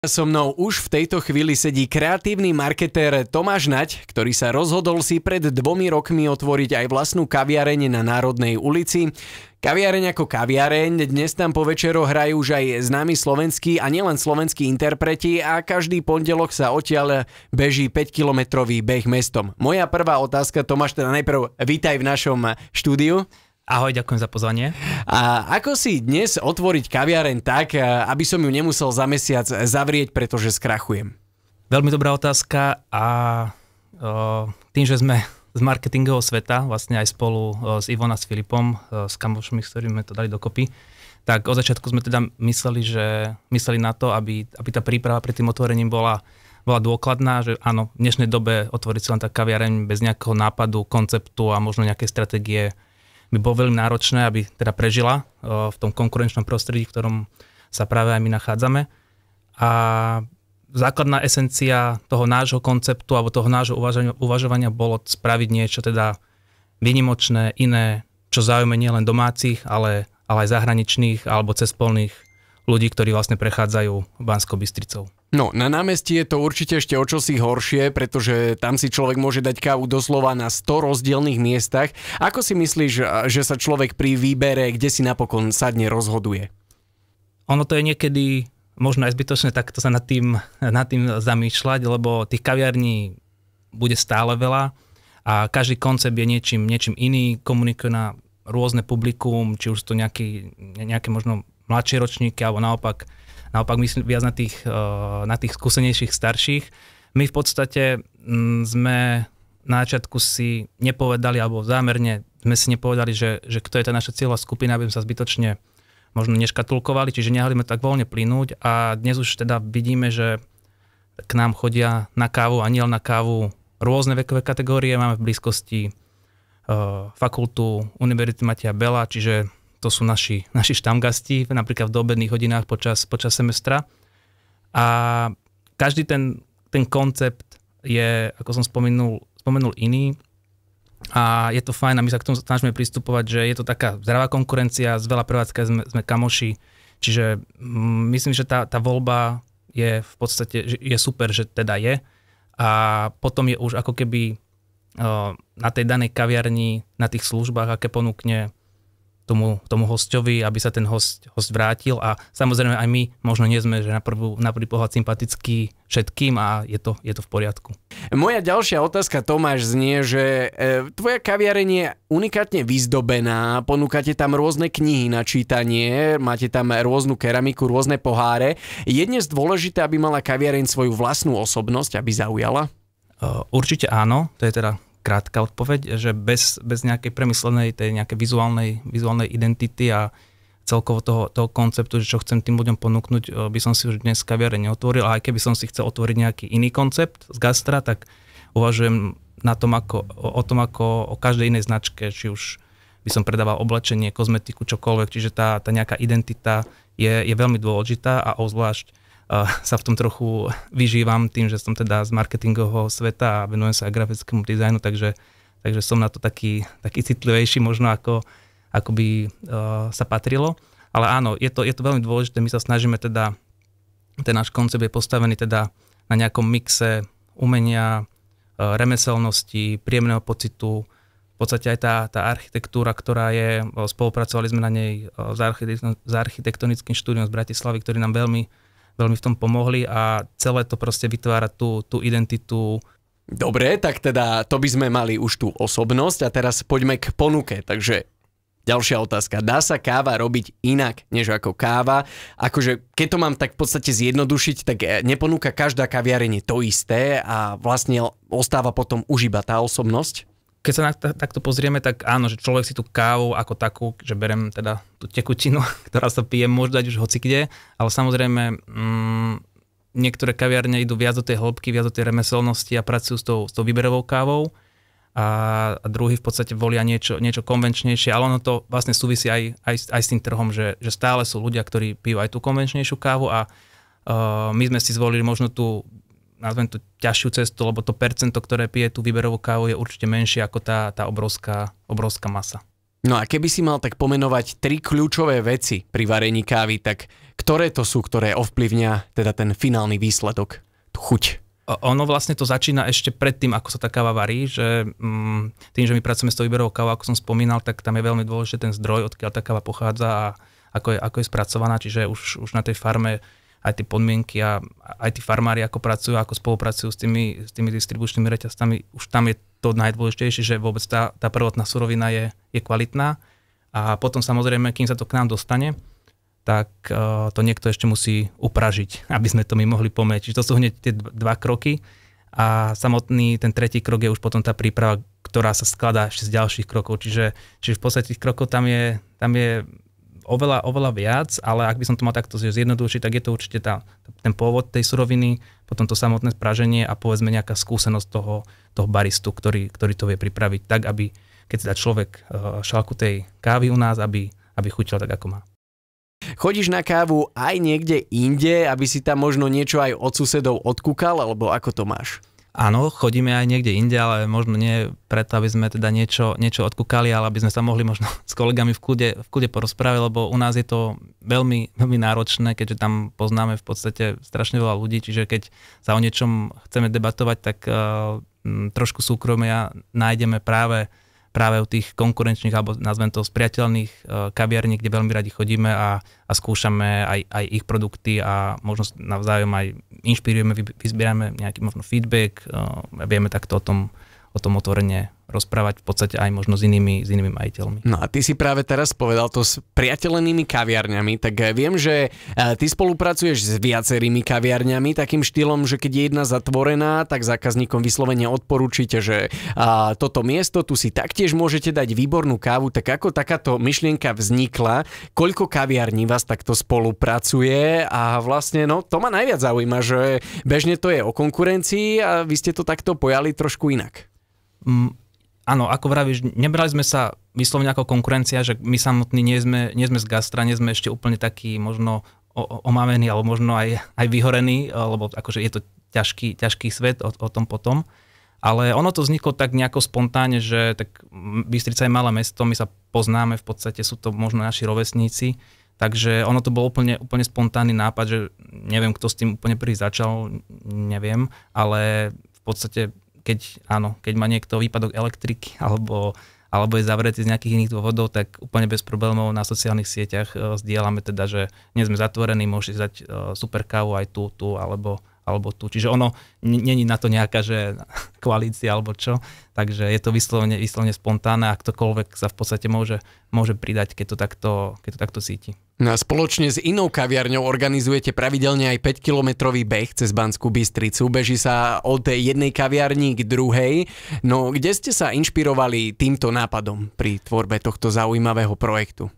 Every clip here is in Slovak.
So mnou už v tejto chvíli sedí kreatívny marketér Tomáš Naď, ktorý sa rozhodol si pred 2 rokmi otvoriť aj vlastnú kaviareň na Národnej ulici. Kaviareň ako kaviareň, dnes tam po večeroch hrajú už aj známi slovenskí a nielen slovenskí interpreti a každý pondelok sa odtiaľ beží 5-kilometrový beh mestom. Moja prvá otázka, Tomáš, teda najprv vítaj v našom štúdiu. Ahoj, ďakujem za pozvanie. A ako si dnes otvoriť kaviareň tak, aby som ju nemusel za mesiac zavrieť, pretože skrachujem? Veľmi dobrá otázka a tým, že sme z marketingového sveta, vlastne aj spolu s Ivona, s Filipom, s kamošmi, s ktorými sme to dali dokopy, tak od začiatku sme teda mysleli na to, aby tá príprava pred tým otvorením bola dôkladná, že áno, v dnešnej dobe otvoriť si len tá kaviareň bez nejakého nápadu, konceptu a možno nejakej stratégie by bolo veľmi náročné, aby teda prežila v tom konkurenčnom prostredí, v ktorom sa práve aj my nachádzame. A základná esencia toho nášho konceptu alebo toho nášho uvažovania bolo spraviť niečo teda výnimočné, iné, čo zaujme nielen domácich, ale aj zahraničných alebo cezpolných ľudí, ktorí vlastne prechádzajú Banskou Bystricou. No, na námestí je to určite ešte o čosi horšie, pretože tam si človek môže dať kávu doslova na 100 rozdielnych miestach. Ako si myslíš, že sa človek pri výbere, kde si napokon sadne, rozhoduje? Ono to je niekedy možno aj zbytočné takto sa nad tým zamýšľať, lebo tých kaviarní bude stále veľa a každý koncept je niečím iný, komunikuje na rôzne publikum, či už to nejaké možno mladšie ročníky, alebo naopak myslím viac na tých skúsenejších starších. My v podstate sme na začiatku si nepovedali, alebo zámerne sme si nepovedali, že kto je tá naša cieľová skupina, aby sme sa zbytočne možno neškatulkovali, čiže nehali sme tak voľne plynúť a dnes už teda vidíme, že k nám chodia na kávu a nielen na kávu rôzne vekové kategórie. Máme v blízkosti fakultu Univerzity Mateja Bela, čiže to sú naši štamgasti, napríklad v doobedných hodinách počas semestra. A každý ten koncept je, ako som spomenul iný. A je to fajn a my sa k tomu snažíme pristupovať, že je to taká zdravá konkurencia, z veľa prevádzka sme kamoši. Čiže myslím, že tá voľba je v podstate je super, že teda je. A potom je už ako keby na tej danej kaviarni, na tých službách, aké ponúkne tomu hosťovi, aby sa ten host vrátil a samozrejme aj my možno nie sme, že na prvý pohľad sympatický všetkým a je to v poriadku. Moja ďalšia otázka, Tomáš, znie, že tvoja kaviareň je unikátne vyzdobená, ponúkate tam rôzne knihy na čítanie, máte tam rôznu keramiku, rôzne poháre. Je dnes dôležité, aby mala kaviareň svoju vlastnú osobnosť, aby zaujala? Určite áno, to je teda krátka odpoveď, že bez nejakej premyslenej, tej nejakej vizuálnej identity a celkovo toho konceptu, že čo chcem tým ľuďom ponúknuť, by som si už dnes kaviareň neotvoril, a aj keby som si chcel otvoriť nejaký iný koncept z gastra, tak uvažujem o tom ako o každej inej značke, či už by som predával oblečenie, kozmetiku, čokoľvek, čiže tá nejaká identita je veľmi dôležitá a obzvlášť sa v tom trochu vyžívam tým, že som teda z marketingového sveta a venujem sa aj grafickému dizajnu, takže som na to taký citlivejší možno ako by sa patrilo. Ale áno, je to veľmi dôležité, my sa snažíme teda, ten náš koncept je postavený teda na nejakom mixe umenia, remeselnosti, príjemného pocitu, v podstate aj tá architektúra, ktorá je, spolupracovali sme na nej s architektonickým štúdiom z Bratislavy, ktorí nám veľmi v tom pomohli a celé to proste vytvára tú identitu. Dobre, tak teda to by sme mali už tú osobnosť a teraz poďme k ponuke. Takže ďalšia otázka. Dá sa káva robiť inak než ako káva? Akože keď to mám tak v podstate zjednodušiť, tak neponúka každá kaviareň to isté a vlastne ostáva potom už iba tá osobnosť? Keď sa takto pozrieme, tak áno, že človek si tú kávu ako takú, že berem teda tú tekutinu, ktorá sa pije, môže dať už hocikde, ale samozrejme niektoré kaviarne idú viac do tej hĺbky, viac do tej remeselnosti a pracujú s tou výberovou kávou a druhý v podstate volia niečo konvenčnejšie, ale ono to vlastne súvisí aj s tým trhom, že stále sú ľudia, ktorí pijú aj tú konvenčnejšiu kávu a my sme si zvolili možno nazvem tú ťažšiu cestu, lebo to percento, ktoré pije tú výberovú kávu, je určite menšie ako tá obrovská masa. No a keby si mal tak pomenovať 3 kľúčové veci pri varení kávy, tak Ktoré to sú, ktoré ovplyvňa teda ten finálny výsledok, tú chuť? Ono vlastne to začína ešte predtým, ako sa tá káva varí, že tým, že my pracujeme s tou výberovou kávou, ako som spomínal, tak tam je veľmi dôležitý ten zdroj, odkiaľ tá káva pochádza a ako je spracovaná, čiže už na tej farme aj tie podmienky a aj tí farmári ako pracujú, ako spolupracujú s tými distribučnými reťazcami, už tam je to najdôležitejšie, že vôbec tá prvotná surovina je kvalitná a potom samozrejme, kým sa to k nám dostane, tak to niekto ešte musí upražiť, aby sme to my mohli pomieť. Čiže to sú hneď tie dva kroky a samotný ten tretí krok je už potom tá príprava, ktorá sa skladá ešte z ďalších krokov. Čiže v podstate tých krokov tam je oveľa viac, ale ak by som to mal takto zjednodušiť, tak je to určite ten pôvod tej suroviny, potom to samotné spraženie a povedzme nejaká skúsenosť toho baristu, ktorý to vie pripraviť tak, aby keď teda človek šálku tej kávy u nás, aby chutil tak, ako má. Chodíš na kávu aj niekde inde, aby si tam možno niečo aj od susedov odkúkal, alebo ako to máš? Áno, chodíme aj niekde inde, ale možno nie preto, aby sme teda niečo odkúkali, ale aby sme sa mohli možno s kolegami v kľude porozprávať, lebo u nás je to veľmi, veľmi náročné, keďže tam poznáme v podstate strašne veľa ľudí, čiže keď sa o niečom chceme debatovať, tak trošku súkromia nájdeme práve u tých konkurenčných, alebo nazvem to spriateľných kaviarní, kde veľmi radi chodíme a skúšame aj ich produkty a možno navzájom aj inšpirujeme, vyzbierame nejaký možno feedback, vieme takto o tom otvorene rozprávať v podstate aj možno s inými majiteľmi. No a ty si práve teraz povedal to s priateľnými kaviarňami, tak viem, že ty spolupracuješ s viacerými kaviarňami takým štýlom, že keď je jedna zatvorená, tak zákazníkom vyslovene odporúčite, že toto miesto, tu si taktiež môžete dať výbornú kávu, tak ako takáto myšlienka vznikla, koľko kaviarní vás takto spolupracuje a vlastne to ma najviac zaujíma, že bežne to je o konkurencii a vy ste to takto pojali trošku inak. Áno, ako vravíš, nebrali sme sa vyslovene ako konkurencia, že my samotní nie sme z gastra, nie sme ešte úplne takí možno omávení, alebo možno aj vyhorení, lebo akože je to ťažký svet o tom potom. Ale ono to vzniklo tak nejako spontánne, že tak Bystrica je malé mesto, my sa poznáme, v podstate sú to možno naši rovesníci, takže ono to bol úplne spontánny nápad, že neviem, kto s tým úplne prvý začal, neviem, ale v podstate keď má niekto výpadok elektriky alebo je zavretý z nejakých iných dôvodov, tak úplne bez problémov na sociálnych sieťach zdieľame teda, že nie sme zatvorení, môžete dať super kávu aj tu alebo tu. Čiže ono není na to nejaká že koalícia alebo čo, takže je to vyslovene spontánne a ktokoľvek sa v podstate môže pridať, keď to takto cíti. No a spoločne s inou kaviarňou organizujete pravidelne aj 5-kilometrový beh cez Banskú Bystricu. Beží sa od jednej kaviarni k druhej. No kde ste sa inšpirovali týmto nápadom pri tvorbe tohto zaujímavého projektu?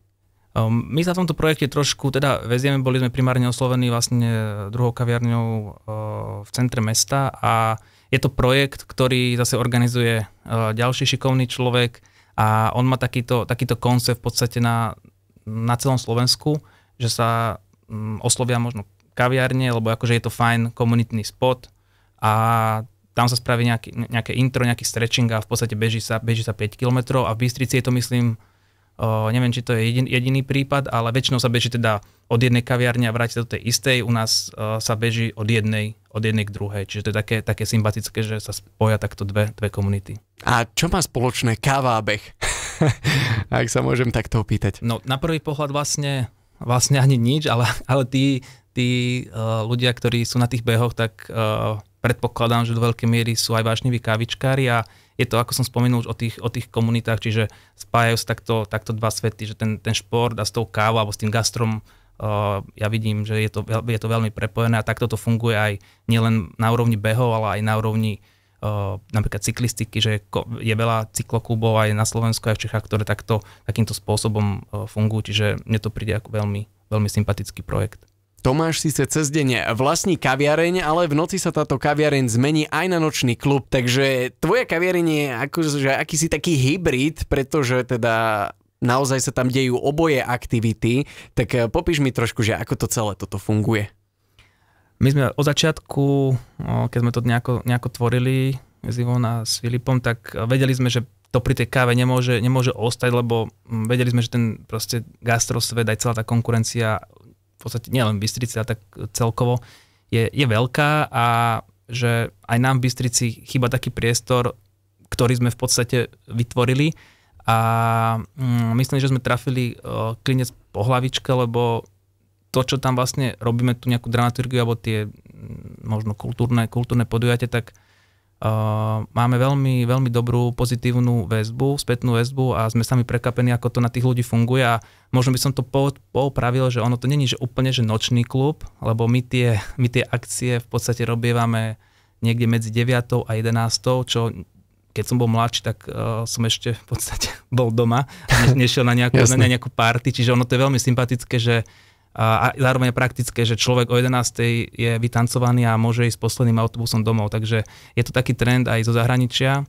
My sa v tomto projekte trošku teda vezieme, boli sme primárne oslovení vlastne druhou kaviarňou v centre mesta a je to projekt, ktorý zase organizuje ďalší šikovný človek a on má takýto koncept v podstate na celom Slovensku, že sa oslovia možno kaviarne, lebo akože je to fajn komunitný spot a tam sa spraví nejaké intro, nejaký stretching a v podstate beží sa 5 km a v Bystrici je to myslím, neviem, či to je jediný prípad, ale väčšinou sa beží teda od jednej kaviarne a vráti sa do tej istej, u nás sa beží od jednej k druhej, čiže to je také sympatické, že sa spoja takto dve komunity. A čo má spoločné káva a beh? Ak sa môžem takto opýtať. No na prvý pohľad vlastne ani nič, ale tí ľudia, ktorí sú na tých behoch, tak predpokladám, že do veľkej miery sú aj vášniví kávičkári a je to, ako som spomenul, už o tých komunitách, čiže spájajú sa takto dva svety, že ten šport a s tou kávou alebo s tým gastrom ja vidím, že je to veľmi prepojené a takto to funguje aj nielen na úrovni behov, ale aj na úrovni napríklad cyklistiky, že je veľa cykloklubov aj na Slovensku, aj v Čechách, ktoré takýmto spôsobom fungujú, čiže mne to príde ako veľmi, veľmi sympatický projekt. Tomáš síce cez deň vlastní kaviareň, ale v noci sa táto kaviareň zmení aj na nočný klub, takže tvoja kaviareň je akože akýsi taký hybrid, pretože teda naozaj sa tam dejú oboje aktivity, tak popíš mi trošku, že ako to celé toto funguje. My sme od začiatku, keď sme to nejako tvorili s Ivon a s Filipom, tak vedeli sme, že to pri tej káve nemôže ostať, lebo vedeli sme, že ten proste gastrosvet, aj celá tá konkurencia podstate nielen v Bystrici, ale tak celkovo je veľká a že aj nám v Bystrici chýba taký priestor, ktorý sme v podstate vytvorili a myslím, že sme trafili klinec po hlavičke, lebo to, čo tam vlastne robíme, tu nejakú dramaturgiu alebo tie možno kultúrne podujatie, tak máme veľmi, veľmi dobrú pozitívnu väzbu, spätnú väzbu a sme sami prekvapení, ako to na tých ľudí funguje a možno by som to poopravil, že ono to není že úplne že nočný klub, lebo my tie akcie v podstate robievame niekde medzi 9. a 11., čo keď som bol mladší, tak som ešte v podstate bol doma a nešiel na nejakú party, čiže ono to je veľmi sympatické, že a zároveň praktické, že človek o 11. je vytancovaný a môže ísť posledným autobusom domov. Takže je to taký trend aj zo zahraničia,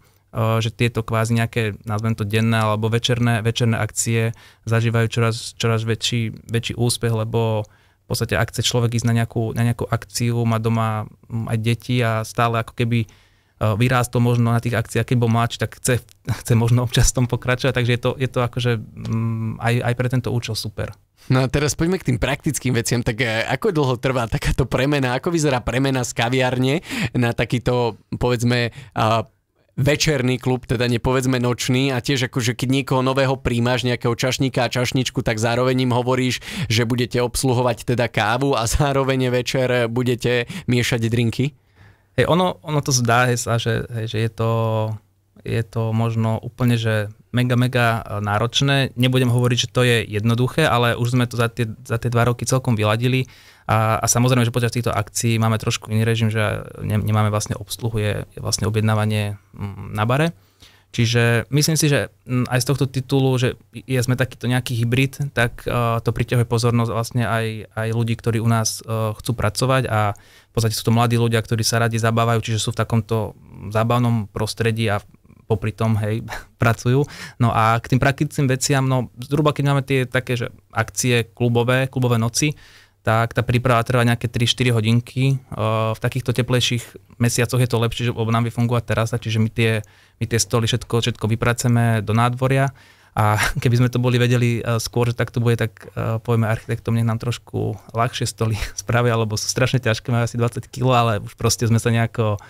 že tieto kvázi nejaké, nazvem to denné alebo večerné akcie zažívajú čoraz väčší úspech, lebo v podstate ak chce človek ísť na nejakú akciu, má doma aj deti a stále ako keby vyrástol možno na tých akciách, keď bol mladší, tak chce možno občas tom pokračovať, takže je to akože aj pre tento účel super. No a teraz poďme k tým praktickým veciam, tak ako dlho trvá takáto premena, ako vyzerá premena z kaviarne na takýto, povedzme, večerný klub, teda nepovedzme nočný a tiež akože keď niekoho nového príjmaš, nejakého čašníka a čašničku, tak zároveň im hovoríš, že budete obsluhovať teda kávu a zároveň večer budete miešať drinky? Hej, ono to zdá sa, že je to možno úplne, že mega náročné. Nebudem hovoriť, že to je jednoduché, ale už sme to za tie 2 roky celkom vyladili a samozrejme, že počas týchto akcií máme trošku iný režim, že nemáme vlastne obsluhu, je vlastne objednávanie na bare. Čiže myslím si, že aj z tohto titulu, že sme takýto nejaký hybrid, tak to priťahuje pozornosť vlastne aj ľudí, ktorí u nás chcú pracovať a v podstate sú to mladí ľudia, ktorí sa radi zabávajú, čiže sú v takomto zábavnom prostredí a popri tom, hej, pracujú. No a k tým praktickým veciam, no zhruba keď máme tie také, že akcie klubové noci, tak tá príprava trvá nejaké 3-4 hodinky. V takýchto teplejších mesiacoch je to lepšie, že nám vyfunguje terasa, čiže my tie stoly všetko vypracujeme do nádvoria a keby sme to boli vedeli skôr, že tak to bude, tak povieme architektom, nech nám trošku ľahšie stoly spravia, lebo sú strašne ťažké, majú asi 20 kg, ale už proste sme sa nejako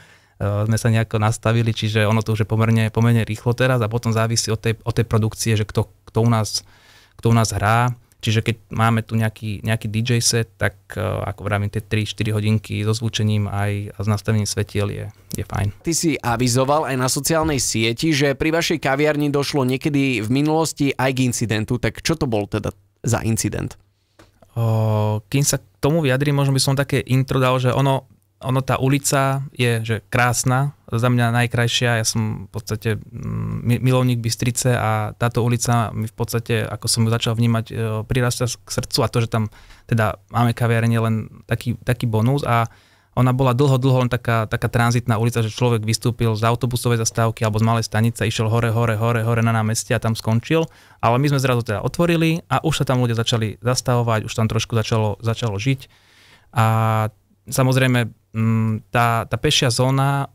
nastavili, čiže ono to už je pomerne rýchlo teraz a potom závisí od tej produkcie, že kto u nás hrá. Čiže keď máme tu nejaký DJ set, tak ako vravím, tie 3-4 hodinky so zvučením aj s nastavením svetiel je fajn. Ty si avizoval aj na sociálnej sieti, že pri vašej kaviarni došlo niekedy v minulosti aj k incidentu, tak čo to bol teda za incident? Kým sa k tomu vyjadrím, možno by som také intro dal, že ono tá ulica je že krásna, za mňa najkrajšia, ja som v podstate milovník Bystrice a táto ulica mi v podstate, ako som ju začal vnímať, prirastá k srdcu a to, že tam teda máme kaviarne, len taký bonus a ona bola dlho len taká tranzitná ulica, že človek vystúpil z autobusovej zastávky alebo z malej stanice, išiel hore na námestie a tam skončil, ale my sme zrazu teda otvorili a už sa tam ľudia začali zastavovať, už tam trošku začalo žiť a samozrejme tá pešia zóna,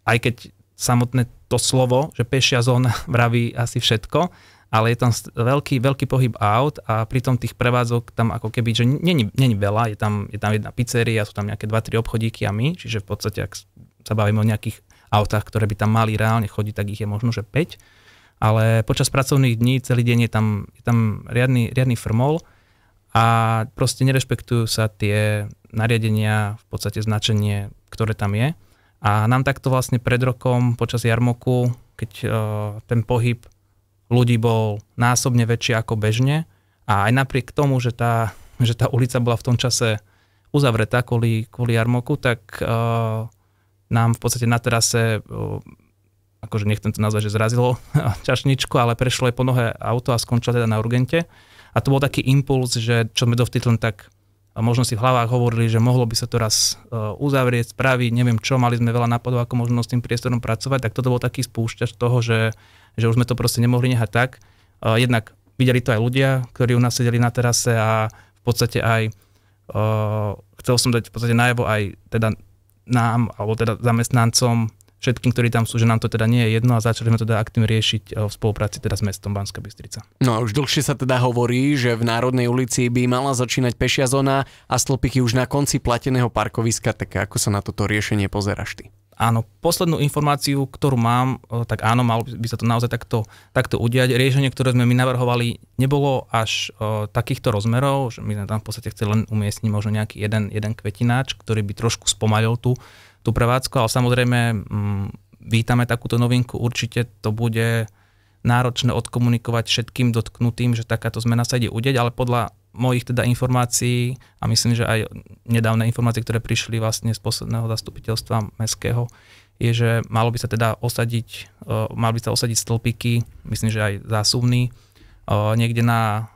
aj keď samotné to slovo, že pešia zóna vraví asi všetko, ale je tam veľký pohyb aut a pritom tých prevádzok tam ako keby, že není veľa, je tam jedna pizzeria, sú tam nejaké 2-3 obchodíky a my, čiže v podstate, ak sa bavíme o nejakých autách, ktoré by tam mali reálne chodiť, tak ich je možno, že 5, ale počas pracovných dní celý deň je tam riadny frmol a proste nerešpektujú sa tie nariadenia, v podstate značenie, ktoré tam je. A nám takto vlastne pred rokom počas jarmoku, keď ten pohyb ľudí bol násobne väčší ako bežne a aj napriek tomu, že tá ulica bola v tom čase uzavretá kvôli jarmoku, tak nám v podstate na terase, akože nechcem to nazvať, že zrazilo čašničku, ale prešlo aj po nohe auto a skončilo teda na urgente. A to bol taký impuls, že čo sme dovtedy len tak možno si v hlavách hovorili, že mohlo by sa to raz uzavrieť, spraviť, neviem čo, mali sme veľa nápadov, ako možno s tým priestorom pracovať, tak toto bol taký spúšťač toho, že už sme to proste nemohli nehať tak. Jednak videli to aj ľudia, ktorí u nás sedeli na terase a v podstate aj chcel som dať v podstate najavo aj teda nám, alebo teda zamestnancom, všetkým, ktorí tam sú, že nám to teda nie je jedno a začali sme to teda aktívne riešiť v spolupráci teda s mestom Banská Bystrica. No a už dlhšie sa teda hovorí, že v Národnej ulici by mala začínať pešia zóna a stĺpiky už na konci plateného parkoviska, tak ako sa na toto riešenie pozeráš ty? Áno, poslednú informáciu, ktorú mám, tak áno, malo by sa to naozaj takto udiať. Riešenie, ktoré sme my navrhovali, nebolo až takýchto rozmerov, že my sme tam v podstate chceli len umiestniť možno nejaký jeden kvetináč, ktorý by trošku spomalil tú prevádzku, ale samozrejme vítame takúto novinku, určite to bude náročné odkomunikovať všetkým dotknutým, že takáto zmena sa ide udeť, ale podľa mojich teda informácií a myslím, že aj nedávne informácie, ktoré prišli vlastne z posledného zastupiteľstva mestského, je, že malo by sa teda osadiť stĺpiky, myslím, že aj zásuvný, niekde na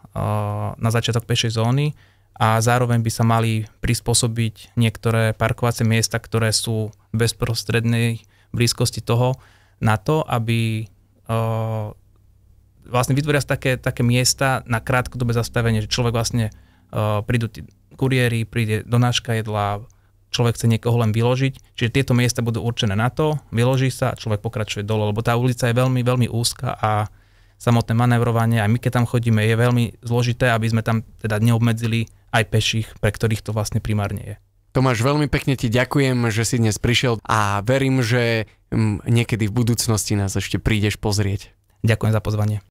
začiatok pešej zóny a zároveň by sa mali prispôsobiť niektoré parkovacie miesta, ktoré sú v bezprostrednej blízkosti toho na to, aby vlastne vytvoria také miesta na krátkodobé zastavenie, že človek vlastne prídu tí kuriéri, príde donáška jedla, človek chce niekoho len vyložiť, čiže tieto miesta budú určené na to, vyloží sa a človek pokračuje dole, lebo tá ulica je veľmi, veľmi úzka a samotné manévrovanie, aj my keď tam chodíme, je veľmi zložité, aby sme tam teda neobmedzili aj peších, pre ktorých to vlastne primárne je. Tomáš, veľmi pekne ti ďakujem, že si dnes prišiel a verím, že niekedy v budúcnosti nás ešte prídeš pozrieť. Ďakujem za pozvanie.